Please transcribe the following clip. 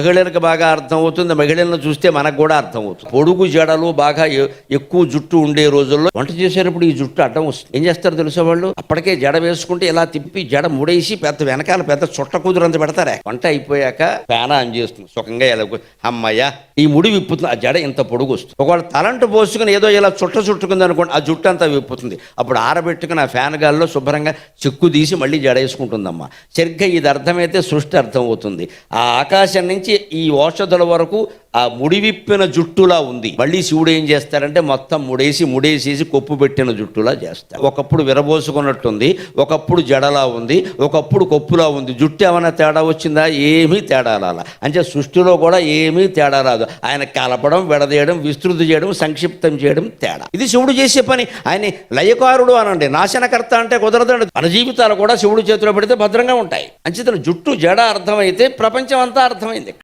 మహిళలకు బాగా అర్థమవుతుంది, మహిళలను చూస్తే మనకు కూడా అర్థమవుతుంది. పొడుగు జడలు బాగా ఎక్కువ జుట్టు ఉండే రోజుల్లో వంట చేసేటప్పుడు ఈ జుట్టు అడ్డం వస్తుంది. ఏం చేస్తారు తెలుసా వాళ్ళు? అప్పటికే జడ వేసుకుంటే ఇలా తిప్పి జడ ముడేసి వెనకాల పెద్ద చుట్ట కూతురంత పెడతారా. వంట అయిపోయాక ఫ్యాన్ ఆన్ చేస్తుంది, సుఖంగా ఎలా అమ్మయ్య ఈ ముడి విప్పుతుంది, ఆ జడ ఇంత పొడుగు వస్తుంది. ఒకవేళ తలంటు పోసుకుని ఏదో ఇలా చుట్టుకుంది అనుకోండి, ఆ జుట్టు అంతా విప్పుతుంది. అప్పుడు ఆరబెట్టుకుని ఆ ఫ్యాన్ గాల్లో శుభ్రంగా చెక్కు తీసి మళ్ళీ జడ వేసుకుంటుందమ్మా. సరిగ్గా ఇది అర్థమైతే సృష్టి అర్థమవుతుంది. ఆ ఆకాశం నుంచి ఈ ఔషధుల వరకు ఆ ముడివిప్పిన జుట్టులా ఉంది. మళ్ళీ శివుడు ఏం చేస్తారంటే మొత్తం ముడేసేసి కొప్పు పెట్టిన జుట్టులా చేస్తారు. ఒకప్పుడు విరబోసుకున్నట్టుంది, ఒకప్పుడు జడలా ఉంది, ఒకప్పుడు కొప్పులా ఉంది. జుట్టు ఏమైనా తేడా వచ్చిందా? ఏమీ తేడా రాల. అంటే సృష్టిలో కూడా ఏమీ తేడా రాదు. ఆయన కలపడం, విడదీయడం, విస్తృతి చేయడం, సంక్షిప్తం చేయడం తేడా. ఇది శివుడు చేసే పని. ఆయన లయకారుడు అనండి, నాశనకర్త అంటే కుదరదండి. మన జీవితాలు కూడా శివుడు చేతిలో పెడితే భద్రంగా ఉంటాయి. అంచేతను జుట్టు జడ అర్థమైతే ప్రపంచం అంతా అర్థమైంది.